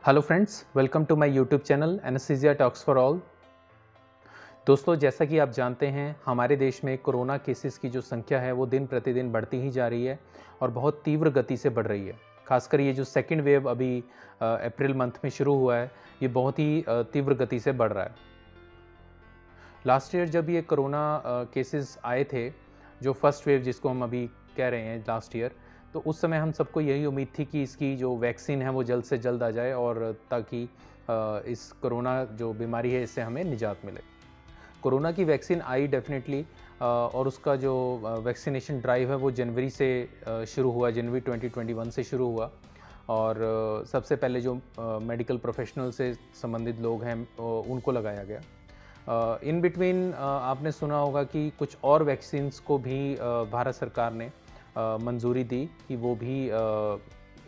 Hello friends, welcome to my YouTube channel anaesthesia talks for all. दोस्तों, जैसा कि आप जानते हैं, हमारे देश में कोरोना केसेस की जो संख्या है वो दिन प्रतिदिन बढ़ती ही जा रही है और बहुत तीव्र गति से बढ़ रही है। खासकर ये जो सेकंड वेव अभी अप्रैल मंथ में शुरू हुआ है, ये बहुत ही तीव्र गति से बढ़ रहा है। लास्ट ईयर जब ये कोरोना केसेस आए थे, जो फर्स्ट वेव जिसको हम अभी कह रहे हैं लास्ट ईयर, तो उस समय हम सबको यही उम्मीद थी कि इसकी जो वैक्सीन है वो जल्द से जल्द आ जाए और ताकि इस कोरोना जो बीमारी है इससे हमें निजात मिले। कोरोना की वैक्सीन आई डेफिनेटली, और उसका जो वैक्सीनेशन ड्राइव है वो जनवरी से शुरू हुआ, जनवरी 2021 से शुरू हुआ। और सबसे पहले जो मेडिकल प्रोफेशनल से संबंधित लोग हैं उनको लगाया गया। इन बिटवीन आपने सुना होगा कि कुछ और वैक्सीन्स को भी भारत सरकार ने मंजूरी दी कि वो भी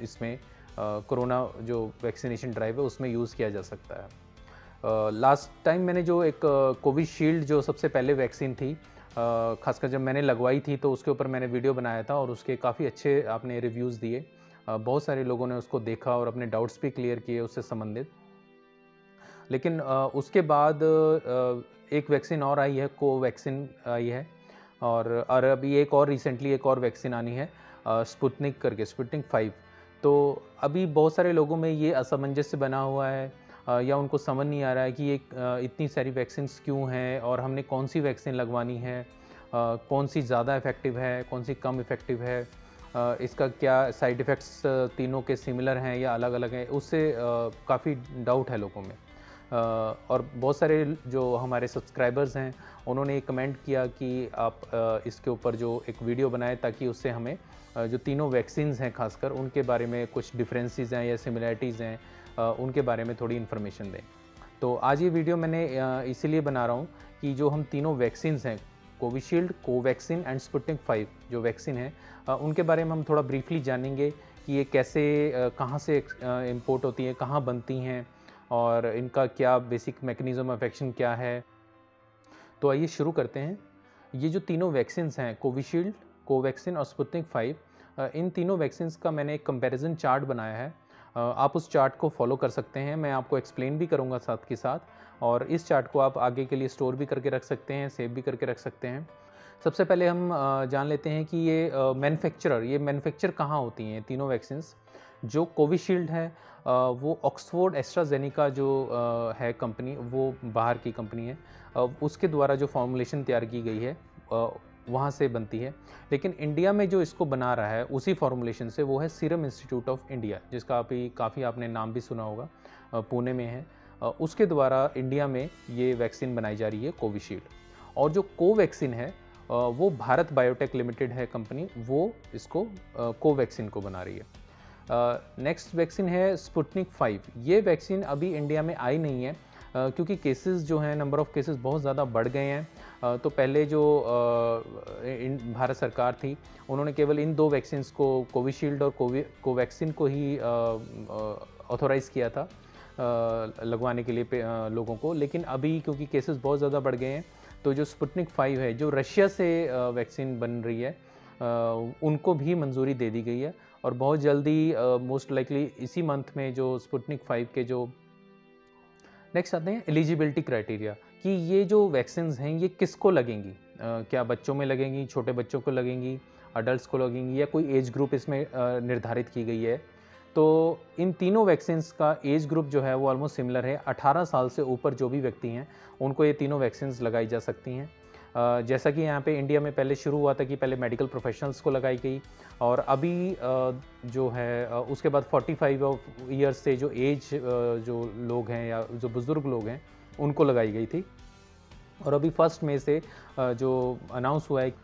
इसमें कोरोना जो वैक्सीनेशन ड्राइव है उसमें यूज़ किया जा सकता है। लास्ट टाइम मैंने जो एक कोविशील्ड जो सबसे पहले वैक्सीन थी, खासकर जब मैंने लगवाई थी तो उसके ऊपर मैंने वीडियो बनाया था और उसके काफ़ी अच्छे आपने रिव्यूज़ दिए। बहुत सारे लोगों ने उसको देखा और अपने डाउट्स भी क्लियर किए उससे संबंधित। लेकिन उसके बाद एक वैक्सीन और आई है, कोवैक्सीन आई है, और अभी एक और रिसेंटली एक और वैक्सीन आनी है, स्पुतनिक करके, स्पुतनिक 5। तो अभी बहुत सारे लोगों में ये असमंजस्य बना हुआ है, या उनको समझ नहीं आ रहा है कि ये इतनी सारी वैक्सीन्स क्यों हैं और हमने कौन सी वैक्सीन लगवानी है, कौन सी ज़्यादा इफ़ेक्टिव है, कौन सी कम इफ़ेक्टिव है, इसका क्या साइड इफ़ेक्ट्स तीनों के सिमिलर हैं या अलग-अलग हैं, उससे काफ़ी डाउट है लोगों में। और बहुत सारे जो हमारे सब्सक्राइबर्स हैं उन्होंने कमेंट किया कि आप इसके ऊपर जो एक वीडियो बनाएं ताकि उससे हमें जो तीनों वैक्सीन्स हैं खासकर उनके बारे में कुछ डिफरेंसेस हैं या सिमिलैरिटीज़ हैं, उनके बारे में थोड़ी इन्फॉर्मेशन दें। तो आज ये वीडियो मैंने इसीलिए बना रहा हूँ कि जो हम तीनों वैक्सीन्स हैं, कोविशील्ड, कोवैक्सीन एंड स्पुतनिक 5 जो वैक्सीन है, उनके बारे में हम थोड़ा ब्रीफली जानेंगे कि ये कैसे कहाँ से इम्पोर्ट होती हैं, कहाँ बनती हैं और इनका क्या बेसिक मैकेनिज़्म ऑफ एक्शन क्या है। तो आइए शुरू करते हैं। ये जो तीनों वैक्सीन्स हैं, कोविशील्ड, कोवैक्सीन और स्पुतनिक 5, इन तीनों वैक्सीन्स का मैंने एक कंपैरिजन चार्ट बनाया है। आप उस चार्ट को फॉलो कर सकते हैं, मैं आपको एक्सप्लेन भी करूँगा साथ के साथ, और इस चार्ट को आप आगे के लिए स्टोर भी करके रख सकते हैं, सेव भी करके रख सकते हैं। सबसे पहले हम जान लेते हैं कि ये मैन्युफैक्चर कहाँ होती हैं तीनों वैक्सीन्स। जो कोविशील्ड है वो ऑक्सफोर्ड एस्ट्राजेनेका जो है कंपनी, वो बाहर की कंपनी है, उसके द्वारा जो फॉर्मूलेशन तैयार की गई है वहाँ से बनती है। लेकिन इंडिया में जो इसको बना रहा है उसी फॉर्मूलेशन से वो है सीरम इंस्टीट्यूट ऑफ इंडिया, जिसका अभी काफ़ी आपने नाम भी सुना होगा, पुणे में है। उसके द्वारा इंडिया में ये वैक्सीन बनाई जा रही है, कोविशील्ड। और जो कोवैक्सीन है वो भारत बायोटेक लिमिटेड है कंपनी, वो इसको कोवैक्सीन को बना रही है। नेक्स्ट वैक्सीन है स्पुतनिक 5। ये वैक्सीन अभी इंडिया में आई नहीं है, क्योंकि केसेस जो हैं, नंबर ऑफ़ केसेस बहुत ज़्यादा बढ़ गए हैं। तो पहले जो भारत सरकार थी उन्होंने केवल इन दो वैक्सीन्स को, कोविशील्ड और कोवैक्सीन को ही ऑथोराइज़ किया था लगवाने के लिए लोगों को। लेकिन अभी क्योंकि केसेस बहुत ज़्यादा बढ़ गए हैं, तो जो स्पुतनिक 5 है, जो रशिया से वैक्सीन बन रही है, उनको भी मंजूरी दे दी गई है। और बहुत जल्दी मोस्ट लाइकली इसी मंथ में जो स्पुतनिक 5 के जो नेक्स्ट आते हैं एलिजिबिलिटी क्राइटेरिया, कि ये जो वैक्सीन्स हैं ये किसको लगेंगी, क्या बच्चों में लगेंगी, छोटे बच्चों को लगेंगी, अडल्ट्स को लगेंगी, या कोई एज ग्रुप इसमें निर्धारित की गई है। तो इन तीनों वैक्सीन्स का एज ग्रुप जो है वो ऑलमोस्ट सिमिलर है। 18 साल से ऊपर जो भी व्यक्ति हैं उनको ये तीनों वैक्सीन्स लगाई जा सकती हैं। जैसा कि यहाँ पे इंडिया में पहले शुरू हुआ था कि पहले मेडिकल प्रोफेशनल्स को लगाई गई, और अभी जो है उसके बाद 45 ईयर्स से जो एज जो लोग हैं या जो बुज़ुर्ग लोग हैं उनको लगाई गई थी। और अभी 1 मई से जो अनाउंस हुआ है।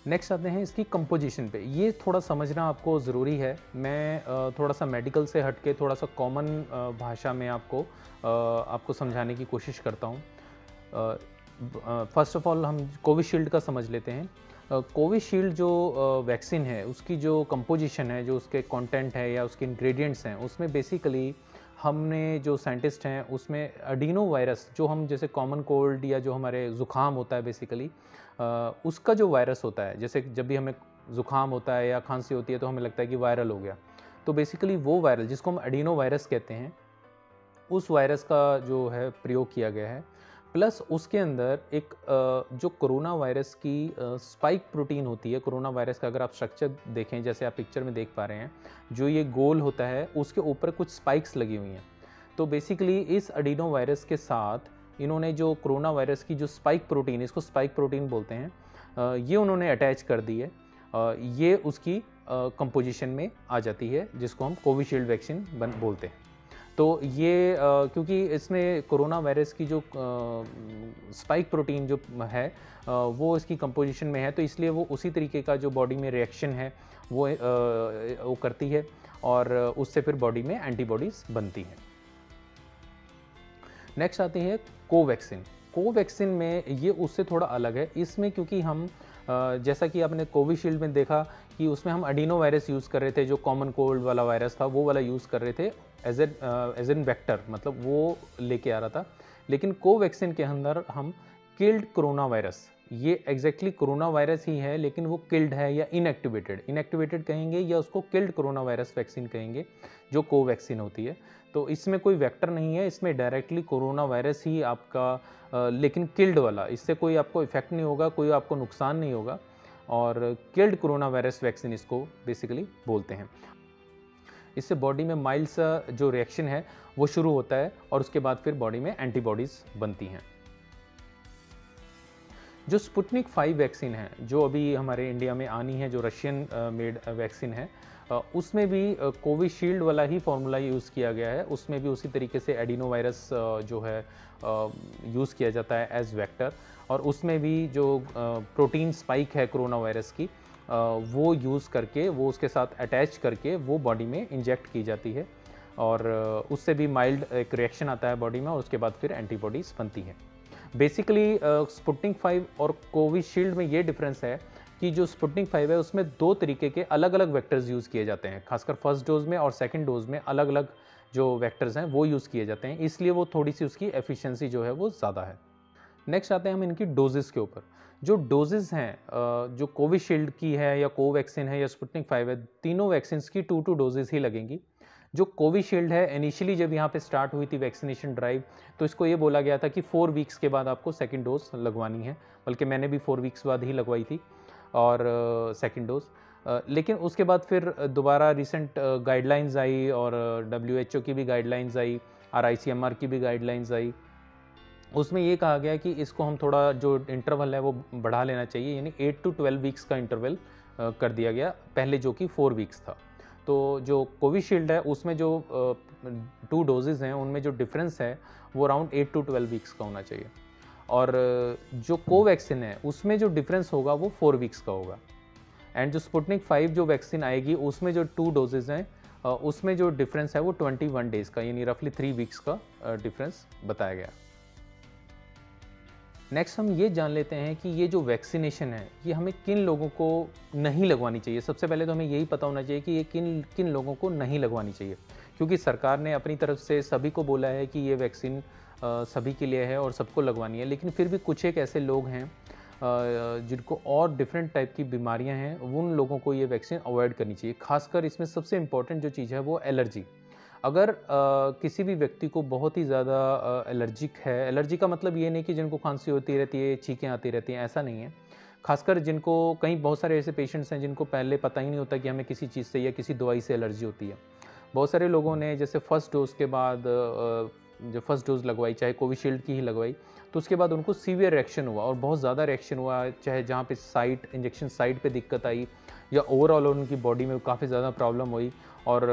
नेक्स्ट आते हैं इसकी कंपोजिशन पे। ये थोड़ा समझना आपको ज़रूरी है। मैं थोड़ा सा मेडिकल से हट के थोड़ा सा कॉमन भाषा में आपको समझाने की कोशिश करता हूँ। फर्स्ट ऑफ ऑल हम कोविशील्ड का समझ लेते हैं। कोविशील्ड जो वैक्सीन है उसकी जो कंपोजिशन है, जो उसके कंटेंट है या उसके इंग्रेडिएंट्स हैं, उसमें बेसिकली हमने जो साइंटिस्ट हैं उसमें एडिनो वायरस, जो हम जैसे कॉमन कोल्ड या जो हमारे ज़ुकाम होता है बेसिकली, उसका जो वायरस होता है, जैसे जब भी हमें ज़ुकाम होता है या खांसी होती है तो हमें लगता है कि वायरल हो गया, तो बेसिकली वो वायरल जिसको हम एडिनो वायरस कहते हैं, उस वायरस का जो है प्रयोग किया गया है। प्लस उसके अंदर एक जो कोरोना वायरस की स्पाइक प्रोटीन होती है, कोरोना वायरस का अगर आप स्ट्रक्चर देखें, जैसे आप पिक्चर में देख पा रहे हैं, जो ये गोल होता है उसके ऊपर कुछ स्पाइक्स लगी हुई हैं। तो बेसिकली इस एडिनो वायरस के साथ इन्होंने जो कोरोना वायरस की जो स्पाइक प्रोटीन, इसको स्पाइक प्रोटीन बोलते हैं, ये उन्होंने अटैच कर दी है। ये उसकी कंपोजिशन में आ जाती है, जिसको हम कोविशील्ड वैक्सीन बोलते हैं। तो ये क्योंकि इसमें कोरोना वायरस की जो स्पाइक प्रोटीन जो है वो इसकी कंपोजिशन में है, तो इसलिए वो उसी तरीके का जो बॉडी में रिएक्शन है वो करती है और उससे फिर बॉडी में एंटीबॉडीज बनती हैं। नेक्स्ट आती है कोवैक्सीन। कोवैक्सीन में ये उससे थोड़ा अलग है। इसमें क्योंकि हम जैसा कि आपने कोविशील्ड में देखा कि उसमें हम एडिनो वायरस यूज़ कर रहे थे, जो कॉमन कोल्ड वाला वायरस था वो वाला यूज़ कर रहे थे एज एन वेक्टर, मतलब वो लेके आ रहा था। लेकिन कोवैक्सीन के अंदर हम किल्ड कोरोना वायरस, ये एग्जैक्टली कोरोना वायरस ही है, लेकिन वो किल्ड है या इनएक्टिवेटेड कहेंगे, या उसको किल्ड कोरोना वायरस वैक्सीन कहेंगे, जो कोवैक्सीन होती है। तो इसमें कोई वेक्टर नहीं है, इसमें डायरेक्टली कोरोना वायरस ही आपका लेकिन किल्ड वाला, इससे कोई आपको इफेक्ट नहीं होगा, कोई आपको नुकसान नहीं होगा, और किल्ड कोरोना वायरस वैक्सीन इसको बेसिकली बोलते हैं। इससे बॉडी में माइल्ड सा जो रिएक्शन है वो शुरू होता है और उसके बाद फिर बॉडी में एंटीबॉडीज बनती हैं। जो स्पुतनिक 5 वैक्सीन है, जो अभी हमारे इंडिया में आनी है, जो रशियन मेड वैक्सीन है, उसमें भी कोविशील्ड वाला ही फॉर्मूला यूज़ किया गया है। उसमें भी उसी तरीके से एडिनो वायरस जो है यूज़ किया जाता है एज वेक्टर, और उसमें भी जो प्रोटीन स्पाइक है कोरोना वायरस की, वो यूज़ करके, वो उसके साथ अटैच करके वो बॉडी में इंजेक्ट की जाती है, और उससे भी माइल्ड एक रिएक्शन आता है बॉडी में, और उसके बाद फिर एंटीबॉडीज़ बनती हैं। बेसिकली स्पुतनिक 5 और कोविशील्ड में ये डिफरेंस है कि जो स्पुतनिक 5 है उसमें 2 तरीके के अलग अलग वेक्टर्स यूज़ किए जाते हैं, खासकर फर्स्ट डोज में और सेकंड डोज में अलग अलग जो वेक्टर्स हैं वो यूज़ किए जाते हैं, इसलिए वो थोड़ी सी उसकी एफिशिएंसी जो है वो ज़्यादा है। नेक्स्ट आते हैं हम इनकी डोजेस के ऊपर। जो डोजेस हैं जो कोविशील्ड की है या कोवैक्सीन है या स्पुतनिक 5 है, तीनों वैक्सीन की 2 डोजेस ही लगेंगी। जो कोविशील्ड है, इनिशियली जब यहाँ पे स्टार्ट हुई थी वैक्सीनेशन ड्राइव, तो इसको ये बोला गया था कि 4 वीक्स के बाद आपको सेकंड डोज लगवानी है, बल्कि मैंने भी 4 वीक्स बाद ही लगवाई थी और सेकंड डोज। लेकिन उसके बाद फिर दोबारा रिसेंट गाइडलाइंस आई, और WHO की भी गाइडलाइंस आई, RICMR की भी गाइडलाइंस आई। उसमें ये कहा गया कि इसको हम थोड़ा जो इंटरवल है वो बढ़ा लेना चाहिए, यानी 8 to 12 वीक्स का इंटरवल कर दिया गया, पहले जो कि 4 वीक्स था। तो जो कोविशील्ड है उसमें जो 2 डोजेज़ हैं उनमें जो डिफरेंस है वो अराउंड 8 to 12 वीक्स का होना चाहिए, और जो कोवैक्सीन है उसमें जो डिफरेंस होगा वो 4 वीक्स का होगा। एंड जो स्पुतनिक 5 जो वैक्सीन आएगी उसमें जो 2 डोजेज़ हैं उसमें जो डिफरेंस है वो 21 डेज़ का, यानी रफली 3 वीक्स का डिफरेंस बताया गया। नेक्स्ट हम ये जान लेते हैं कि ये जो वैक्सीनेशन है ये हमें किन लोगों को नहीं लगवानी चाहिए। सबसे पहले तो हमें यही पता होना चाहिए कि ये किन किन लोगों को नहीं लगवानी चाहिए, क्योंकि सरकार ने अपनी तरफ से सभी को बोला है कि ये वैक्सीन सभी के लिए है और सबको लगवानी है, लेकिन फिर भी कुछ एक ऐसे लोग हैं जिनको और डिफरेंट टाइप की बीमारियां हैं, उन लोगों को ये वैक्सीन अवॉइड करनी चाहिए। खासकर इसमें सबसे इम्पॉर्टेंट जो चीज़ है वो एलर्जी। अगर किसी भी व्यक्ति को बहुत ही ज़्यादा एलर्जिक है, एलर्जी का मतलब ये नहीं कि जिनको खांसी होती रहती है, छींकें आती रहती हैं, ऐसा नहीं है। खासकर जिनको कई बहुत सारे ऐसे पेशेंट्स हैं जिनको पहले पता ही नहीं होता कि हमें किसी चीज़ से या किसी दवाई से एलर्जी होती है। बहुत सारे लोगों ने जैसे फर्स्ट डोज के बाद जो फर्स्ट डोज लगवाई, चाहे कोविशील्ड की ही लगवाई, तो उसके बाद उनको सीवियर रिएक्शन हुआ और बहुत ज़्यादा रिएक्शन हुआ, चाहे जहाँ पे साइट इंजेक्शन साइट पे दिक्कत आई या ओवरऑल उनकी बॉडी में काफ़ी ज़्यादा प्रॉब्लम हुई और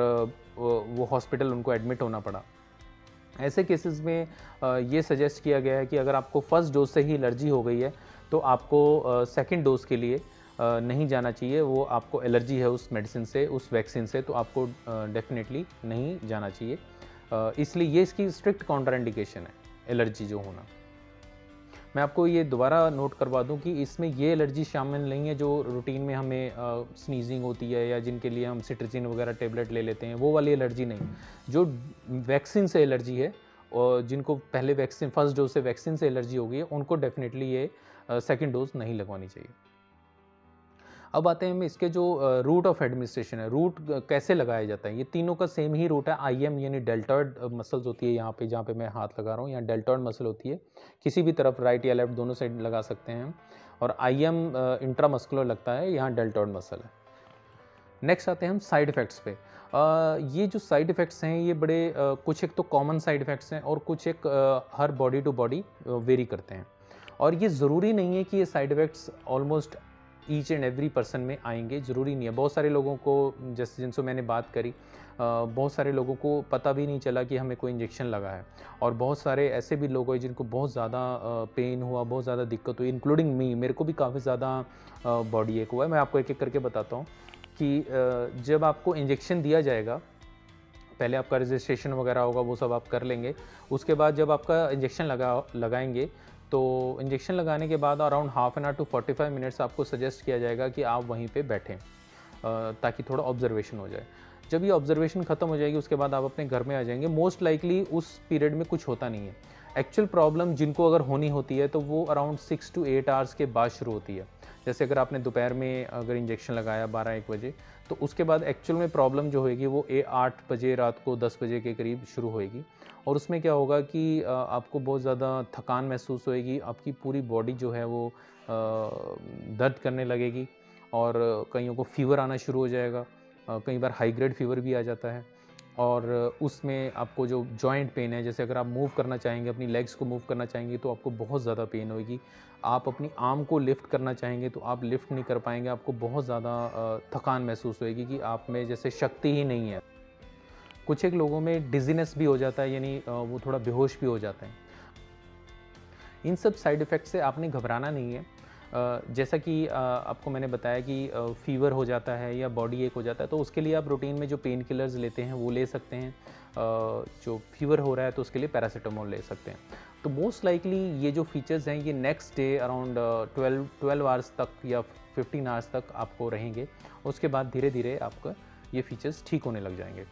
वो हॉस्पिटल उनको एडमिट होना पड़ा। ऐसे केसेस में ये सजेस्ट किया गया है कि अगर आपको फर्स्ट डोज से ही एलर्जी हो गई है तो आपको सेकंड डोज के लिए नहीं जाना चाहिए। वो आपको एलर्जी है उस मेडिसिन से, उस वैक्सीन से, तो आपको डेफिनेटली नहीं जाना चाहिए। इसलिए ये इसकी स्ट्रिक्ट काउंटर इंडिकेशन है, एलर्जी जो होना। मैं आपको ये दोबारा नोट करवा दूं कि इसमें ये एलर्जी शामिल नहीं है जो रूटीन में हमें स्नीजिंग होती है या जिनके लिए हम सिट्रिजिन वगैरह टेबलेट ले लेते हैं, वो वाली एलर्जी नहीं। जो वैक्सीन से एलर्जी है और जिनको पहले वैक्सीन फर्स्ट डोज से वैक्सीन से एलर्जी हो गई है, उनको डेफिनेटली ये सेकंड डोज नहीं लगवानी चाहिए। अब आते हैं हम इसके जो रूट ऑफ एडमिनिस्ट्रेशन है, रूट कैसे लगाया जाता है। ये तीनों का सेम ही रूट है। आईएम यानी डेल्टॉइड मसल्स होती है यहाँ पे, जहाँ पे मैं हाथ लगा रहा हूँ, यहाँ डेल्टॉइड मसल होती है, किसी भी तरफ राइट या लेफ्ट दोनों साइड लगा सकते हैं हम। और आईएम इंट्रामस्कुलर लगता है, यहाँ डेल्टॉइड मसल है। नेक्स्ट आते हैं हम साइड इफ़ेक्ट्स पे। ये जो साइड इफ़ेक्ट्स हैं ये बड़े कुछ एक तो कॉमन साइड इफ़ेक्ट्स हैं और कुछ एक हर बॉडी टू बॉडी वेरी करते हैं। और ये ज़रूरी नहीं है कि ये side effects almost each and every person में आएंगे, ज़रूरी नहीं है। बहुत सारे लोगों को, जैसे जिनसे मैंने बात करी, बहुत सारे लोगों को पता भी नहीं चला कि हमें कोई इंजेक्शन लगा है। और बहुत सारे ऐसे भी लोग हैं जिनको बहुत ज़्यादा पेन हुआ, बहुत ज़्यादा दिक्कत हुई, इंक्लूडिंग मी। मेरे को भी काफ़ी ज़्यादा बॉडी एक हुआ है। मैं आपको एक एक करके बताता हूँ कि जब आपको इंजेक्शन दिया जाएगा, पहले आपका रजिस्ट्रेशन वगैरह होगा, वो सब आप कर लेंगे। उसके बाद जब आपका इंजेक्शन लगाएंगे, तो इंजेक्शन लगाने के बाद around half an hour to 45 minutes आपको सजेस्ट किया जाएगा कि आप वहीं पे बैठें, ताकि थोड़ा ऑब्जर्वेशन हो जाए। जब ये ऑब्जर्वेशन ख़त्म हो जाएगी उसके बाद आप अपने घर में आ जाएंगे। मोस्ट लाइकली उस पीरियड में कुछ होता नहीं है। एक्चुअल प्रॉब्लम जिनको अगर होनी होती है तो वो अराउंड 6 to 8 आवर्स के बाद शुरू होती है। जैसे अगर आपने दोपहर में अगर इंजेक्शन लगाया 12-1 बजे, तो उसके बाद एक्चुअल में प्रॉब्लम जो होएगी वो 8 बजे रात को 10 बजे के करीब शुरू होएगी। और उसमें क्या होगा कि आपको बहुत ज़्यादा थकान महसूस होएगी, आपकी पूरी बॉडी जो है वो दर्द करने लगेगी और कईयों को फीवर आना शुरू हो जाएगा। कई बार हाई ग्रेड फीवर भी आ जाता है। और उसमें आपको जो जॉइंट पेन है, जैसे अगर आप मूव करना चाहेंगे, अपनी लेग्स को मूव करना चाहेंगे, तो आपको बहुत ज़्यादा पेन होगी। आप अपनी आर्म को लिफ्ट करना चाहेंगे तो आप लिफ्ट नहीं कर पाएंगे, आपको बहुत ज़्यादा थकान महसूस होएगी कि आप में जैसे शक्ति ही नहीं है। कुछ एक लोगों में डिजीनेस भी हो जाता है, यानी वो थोड़ा बेहोश भी हो जाते हैं। इन सब साइड इफ़ेक्ट से आपने घबराना नहीं है। जैसा कि आपको मैंने बताया कि फ़ीवर हो जाता है या बॉडी एक हो जाता है, तो उसके लिए आप रूटीन में जो पेन किलर्स लेते हैं वो ले सकते हैं। जो फ़ीवर हो रहा है तो उसके लिए पैरासीटामोल ले सकते हैं। तो मोस्ट लाइकली ये जो फीचर्स हैं ये नेक्स्ट डे अराउंड 12 आवर्स तक या 15 आवर्स तक आपको रहेंगे। उसके बाद धीरे धीरे आपका ये फीचर्स ठीक होने लग जाएंगे।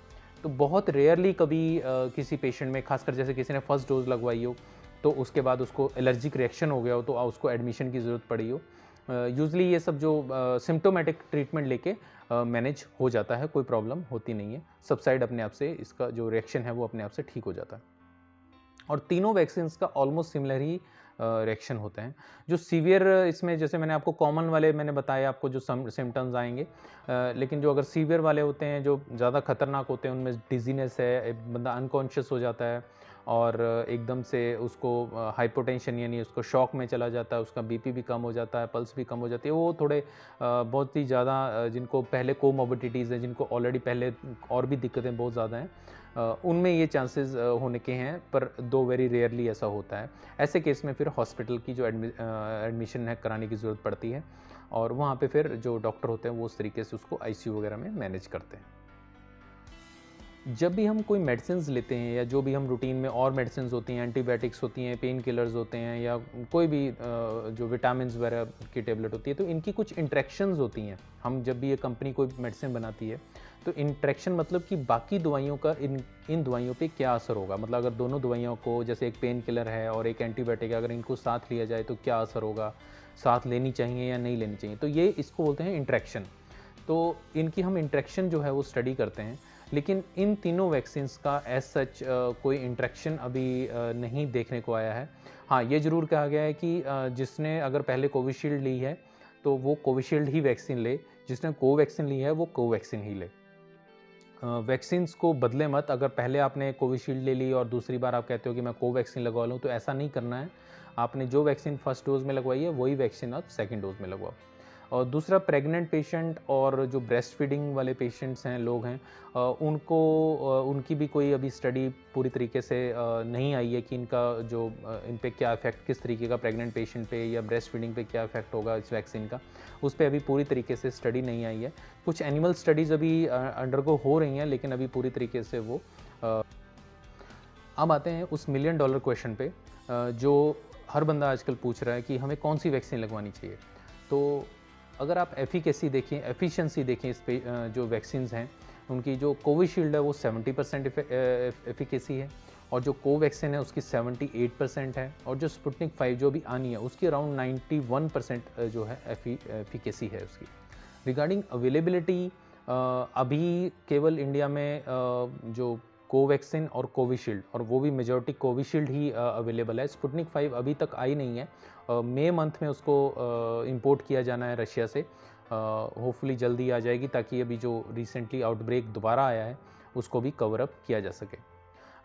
तो बहुत रेयरली कभी किसी पेशेंट में, खासकर जैसे किसी ने फर्स्ट डोज लगवाई हो तो उसके बाद उसको एलर्जिक रिएक्शन हो गया हो तो उसको एडमिशन की ज़रूरत पड़ी हो। यूजुअली ये सब जो सिम्टोमेटिक ट्रीटमेंट लेके मैनेज हो जाता है, कोई प्रॉब्लम होती नहीं है। सबसाइड अपने आप से, इसका जो रिएक्शन है वो अपने आप से ठीक हो जाता है। और तीनों वैक्सीन्स का ऑलमोस्ट सिमिलर ही रिएक्शन होते हैं। जो सीवियर, इसमें जैसे मैंने आपको कॉमन वाले मैंने बताया आपको जो सिम्टम्स आएंगे, लेकिन जो अगर सीवियर वाले होते हैं, जो ज़्यादा खतरनाक होते हैं, उनमें डिजीनेस है, एक बंदा अनकॉन्शियस हो जाता है और एकदम से उसको हाइपोटेंशन यानी उसको शॉक में चला जाता है, उसका बीपी भी कम हो जाता है, पल्स भी कम हो जाती है। वो थोड़े बहुत ही ज़्यादा जिनको पहले कोमोर्बिडिटीज़ हैं, जिनको ऑलरेडी पहले और भी दिक्कतें बहुत ज़्यादा हैं, उनमें ये चांसेस होने के हैं, पर दो वेरी रेयरली ऐसा होता है। ऐसे केस में फिर हॉस्पिटल की जो एडमिशन है कराने की ज़रूरत पड़ती है और वहाँ पे फिर जो डॉक्टर होते हैं वो उस तरीके से उसको आईसीयू वगैरह में मैनेज करते हैं। जब भी हम कोई मेडिसिन्स लेते हैं या जो भी हम रूटीन में और मेडिसिन्स होती हैं, एंटीबायोटिक्स होती हैं, पेन किलर्स होते हैं या कोई भी जो विटामिन्स वगैरह की टेबलेट होती है, तो इनकी कुछ इंट्रैक्शंस होती हैं। हम जब भी ये कंपनी कोई मेडिसिन बनाती है तो इंट्रैक्शन मतलब कि बाकी दवाइयों का इन दवाइयों पे क्या असर होगा। मतलब अगर दोनों दवाइयों को, जैसे एक पेन किलर है और एक एंटीबायोटिक है, अगर इनको साथ लिया जाए तो क्या असर होगा, साथ लेनी चाहिए या नहीं लेनी चाहिए, तो ये इसको बोलते हैं इंट्रैक्शन। तो इनकी हम इंट्रैक्शन जो है वो स्टडी करते हैं। लेकिन इन तीनों वैक्सीन्स का एज सच कोई इंट्रैक्शन अभी नहीं देखने को आया है। हाँ, ये ज़रूर कहा गया है कि जिसने अगर पहले कोविशील्ड ली है तो वो कोविशील्ड ही वैक्सीन ले, जिसने कोवैक्सीन ली है वो कोवैक्सीन ही ले। वैक्सीन्स को बदले मत। अगर पहले आपने कोविशील्ड ले ली और दूसरी बार आप कहते हो कि मैं कोवैक्सीन लगवा लूँ, तो ऐसा नहीं करना है। आपने जो वैक्सीन फर्स्ट डोज में लगवाई है वही वैक्सीन आप सेकेंड डोज में लगवाओ। और दूसरा, प्रेग्नेंट पेशेंट और जो ब्रेस्ट फीडिंग वाले पेशेंट्स हैं, लोग हैं, उनकी भी कोई अभी स्टडी पूरी तरीके से नहीं आई है कि इनका जो इन पे क्या इफेक्ट, किस तरीके का प्रेग्नेंट पेशेंट पे या ब्रेस्ट फीडिंग पे क्या इफेक्ट होगा इस वैक्सीन का, उस पर अभी पूरी तरीके से स्टडी नहीं आई है। कुछ एनिमल स्टडीज़ अभी अंडरगो हो रही हैं, लेकिन अभी पूरी तरीके से वो अब आते हैं उस $1 मिलियन क्वेश्चन पे, जो हर बंदा आजकल पूछ रहा है कि हमें कौन सी वैक्सीन लगवानी चाहिए। तो अगर आप एफिकेसी देखें, एफिशिएंसी देखें, इस पे जो वैक्सीन्स हैं उनकी, जो कोविशील्ड है वो 70% एफिकेसी है और जो कोवैक्सीन है उसकी 78% है और जो स्पुतनिक 5 जो भी आनी है उसकी अराउंड 91% जो है एफिकेसी है उसकी। रिगार्डिंग अवेलेबिलिटी, अभी केवल इंडिया में जो कोवैक्सिन और कोविशील्ड, और वो भी मेजॉरिटी कोविशील्ड ही अवेलेबल है। स्पुतनिक 5 अभी तक आई नहीं है। मई मंथ में उसको इंपोर्ट किया जाना है रशिया से। होपफुली जल्दी आ जाएगी ताकि अभी जो रिसेंटली आउटब्रेक दोबारा आया है उसको भी कवर अप किया जा सके।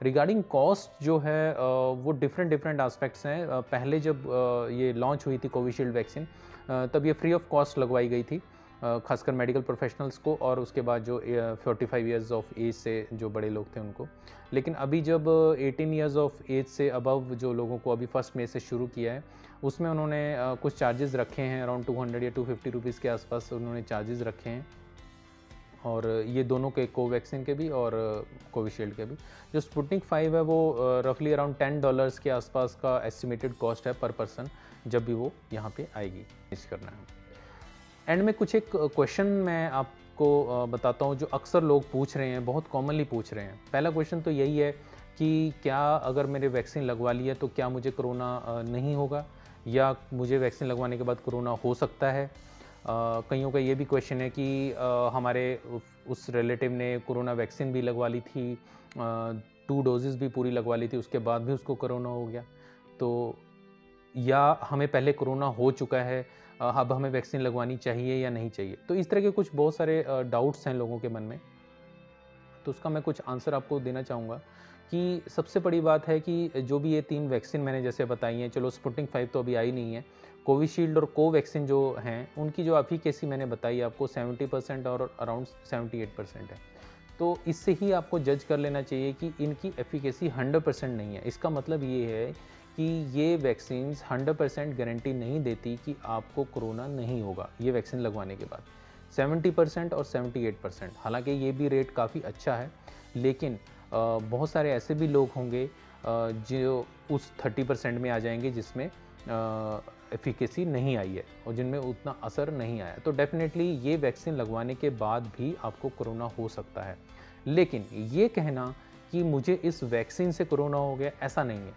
रिगार्डिंग कॉस्ट जो है वो डिफरेंट एस्पेक्ट्स हैं। पहले जब ये लॉन्च हुई थी कोविशील्ड वैक्सीन, तब ये फ्री ऑफ कॉस्ट लगवाई गई थी, खासकर मेडिकल प्रोफेशनल्स को, और उसके बाद जो 45 इयर्स ऑफ एज से जो बड़े लोग थे उनको। लेकिन अभी जब 18 इयर्स ऑफ एज से अबव जो लोगों को अभी 1 मई से शुरू किया है, उसमें उन्होंने कुछ चार्जेस रखे हैं, अराउंड 200 या 250 रुपीज़ के आसपास उन्होंने चार्जेस रखे हैं। और ये दोनों के, कोवैक्सिन के भी और कोविशील्ड के भी। जो स्पुतनिक 5 है वो रफली अराउंड $10 के आसपास का एस्टिमेटेड कॉस्ट है पर पर्सन, जब भी वो यहाँ पे आएगी मैनेज करना है। एंड में कुछ एक क्वेश्चन मैं आपको बताता हूँ जो अक्सर लोग पूछ रहे हैं, बहुत कॉमनली पूछ रहे हैं। पहला क्वेश्चन तो यही है कि क्या अगर मेरे वैक्सीन लगवा ली है तो क्या मुझे कोरोना नहीं होगा, या मुझे वैक्सीन लगवाने के बाद कोरोना हो सकता है। कईयों का ये भी क्वेश्चन है कि हमारे उस रिलेटिव ने कोरोना वैक्सीन भी लगवा ली थी, 2 डोजेज़ भी पूरी लगवा ली थी, उसके बाद भी उसको कोरोना हो गया, तो या हमें पहले कोरोना हो चुका है, अब हमें वैक्सीन लगवानी चाहिए या नहीं चाहिए। तो इस तरह के कुछ बहुत सारे डाउट्स हैं लोगों के मन में। तो उसका मैं कुछ आंसर आपको देना चाहूँगा कि सबसे बड़ी बात है कि जो भी ये 3 वैक्सीन मैंने जैसे बताई हैं, चलो स्पुतनिक 5 तो अभी आई नहीं है, कोविशील्ड और कोवैक्सिन जो हैं उनकी जो एफिकेसी मैंने बताई आपको 70% और अराउंड 78% है। तो इससे ही आपको जज कर लेना चाहिए कि इनकी एफिकेसी 100% नहीं है। इसका मतलब ये है कि ये वैक्सीन्स 100% गारंटी नहीं देती कि आपको कोरोना नहीं होगा ये वैक्सीन लगवाने के बाद। 70% और 78%, हालांकि ये भी रेट काफ़ी अच्छा है, लेकिन बहुत सारे ऐसे भी लोग होंगे जो उस 30% में आ जाएंगे जिसमें एफिकेसी नहीं आई है और जिनमें उतना असर नहीं आया। तो डेफिनेटली ये वैक्सीन लगवाने के बाद भी आपको कोरोना हो सकता है। लेकिन ये कहना कि मुझे इस वैक्सीन से कोरोना हो गया, ऐसा नहीं है।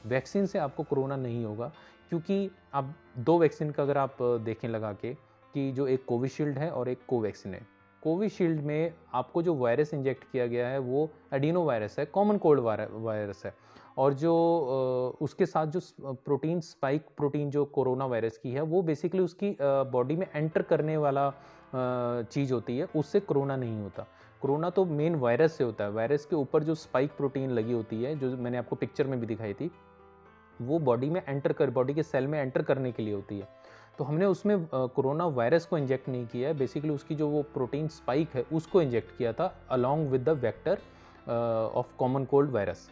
वैक्सीन से आपको कोरोना नहीं होगा, क्योंकि अब 2 वैक्सीन का अगर आप देखें लगा के, कि जो एक कोविशील्ड है और एक कोवैक्सिन है। कोविशील्ड में आपको जो वायरस इंजेक्ट किया गया है वो एडिनो वायरस है, कॉमन कोल्ड वायरस है, और जो उसके साथ जो प्रोटीन, स्पाइक प्रोटीन जो कोरोना वायरस की है, वो बेसिकली उसकी बॉडी में एंटर करने वाला चीज़ होती है, उससे कोरोना नहीं होता। कोरोना तो मेन वायरस से होता है। वायरस के ऊपर जो स्पाइक प्रोटीन लगी होती है, जो मैंने आपको पिक्चर में भी दिखाई थी, वो बॉडी में बॉडी के सेल में एंटर करने के लिए होती है। तो हमने उसमें कोरोना वायरस को इंजेक्ट नहीं किया है, बेसिकली उसकी जो वो प्रोटीन स्पाइक है उसको इंजेक्ट किया था along with the vector of common cold virus,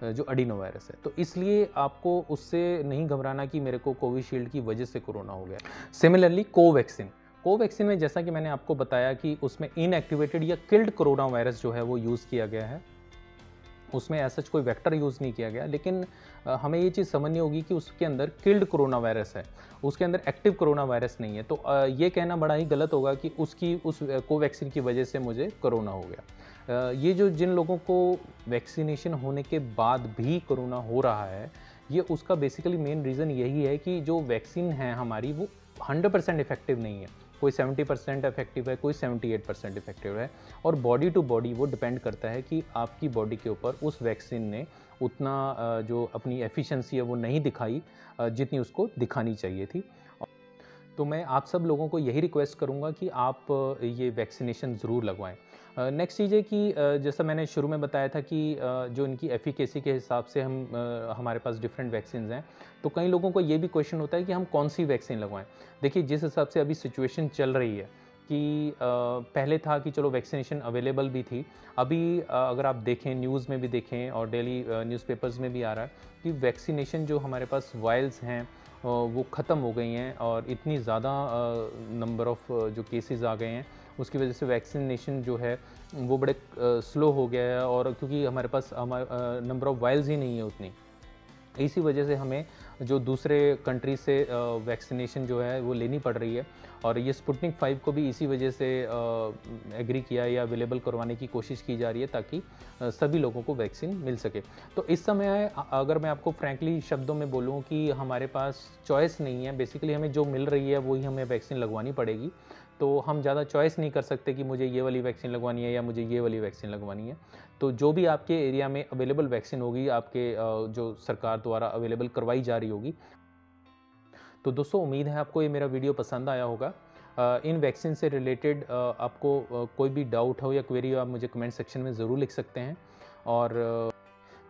जो एडिनो वायरस है। तो इसलिए आपको उससे नहीं घबराना कि मेरे को कोविशील्ड की वजह से कोरोना हो गया। सिमिलरली कोवैक्सिन में जैसा कि मैंने आपको बताया कि उसमें इनएक्टिवेटेड या किल्ड कोरोना वायरस जो है वो यूज़ किया गया है, उसमें ऐसा कोई वेक्टर यूज़ नहीं किया गया। लेकिन हमें ये चीज़ समझनी होगी कि उसके अंदर किल्ड कोरोना वायरस है, उसके अंदर एक्टिव कोरोना वायरस नहीं है। तो ये कहना बड़ा ही गलत होगा कि उस कोवैक्सिन की वजह से मुझे कोरोना हो गया। ये जो जिन लोगों को वैक्सीनेशन होने के बाद भी कोरोना हो रहा है, ये उसका बेसिकली मेन रीज़न यही है कि जो वैक्सीन है हमारी वो 100% इफेक्टिव नहीं है। कोई 70% इफेक्टिव है, कोई 78% इफेक्टिव है, और बॉडी टू बॉडी वो डिपेंड करता है कि आपकी बॉडी के ऊपर उस वैक्सीन ने उतना जो अपनी एफिशिएंसी है वो नहीं दिखाई जितनी उसको दिखानी चाहिए थी। तो मैं आप सब लोगों को यही रिक्वेस्ट करूंगा कि आप ये वैक्सीनेशन ज़रूर लगवाएं। नेक्स्ट चीज़ है कि जैसा मैंने शुरू में बताया था कि जो इनकी एफिकेसी के हिसाब से हमारे पास डिफरेंट वैक्सीन हैं, तो कई लोगों को ये भी क्वेश्चन होता है कि हम कौन सी वैक्सीन लगवाएं। देखिए, जिस हिसाब से अभी सिचुएशन चल रही है कि पहले था कि चलो वैक्सीनेशन अवेलेबल भी थी, अभी अगर आप देखें, न्यूज़ में भी देखें और डेली न्यूज़पेपर्स में भी आ रहा है कि वैक्सीनेशन जो हमारे पास वायल्स हैं वो ख़त्म हो गई हैं, और इतनी ज़्यादा नंबर ऑफ़ जो केसेस आ गए हैं, उसकी वजह से वैक्सीनेशन जो है वो बड़े स्लो हो गया है, और क्योंकि हमारे पास नंबर ऑफ़ वायल्स ही नहीं है उतनी, इसी वजह से हमें जो दूसरे कंट्री से वैक्सीनेशन जो है वो लेनी पड़ रही है, और ये स्पुतनिक 5 को भी इसी वजह से एग्री किया या अवेलेबल करवाने की कोशिश की जा रही है ताकि सभी लोगों को वैक्सीन मिल सके। तो इस समय अगर मैं आपको फ्रैंकली शब्दों में बोलूँ कि हमारे पास चॉइस नहीं है, बेसिकली हमें जो मिल रही है वही हमें वैक्सीन लगवानी पड़ेगी। तो हम ज़्यादा चॉइस नहीं कर सकते कि मुझे ये वाली वैक्सीन लगवानी है या मुझे ये वाली वैक्सीन लगवानी है। तो जो भी आपके एरिया में अवेलेबल वैक्सीन होगी, आपके जो सरकार द्वारा अवेलेबल करवाई जा रही होगी। तो दोस्तों, उम्मीद है आपको ये मेरा वीडियो पसंद आया होगा। इन वैक्सीन से रिलेटेड आपको कोई भी डाउट हो या क्वेरी हो, आप मुझे कमेंट सेक्शन में ज़रूर लिख सकते हैं, और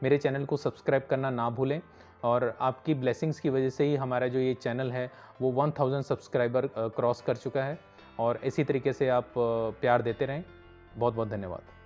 मेरे चैनल को सब्सक्राइब करना ना भूलें। और आपकी ब्लेसिंग्स की वजह से ही हमारा जो ये चैनल है वो 1000 सब्सक्राइबर क्रॉस कर चुका है, और इसी तरीके से आप प्यार देते रहें। बहुत बहुत धन्यवाद।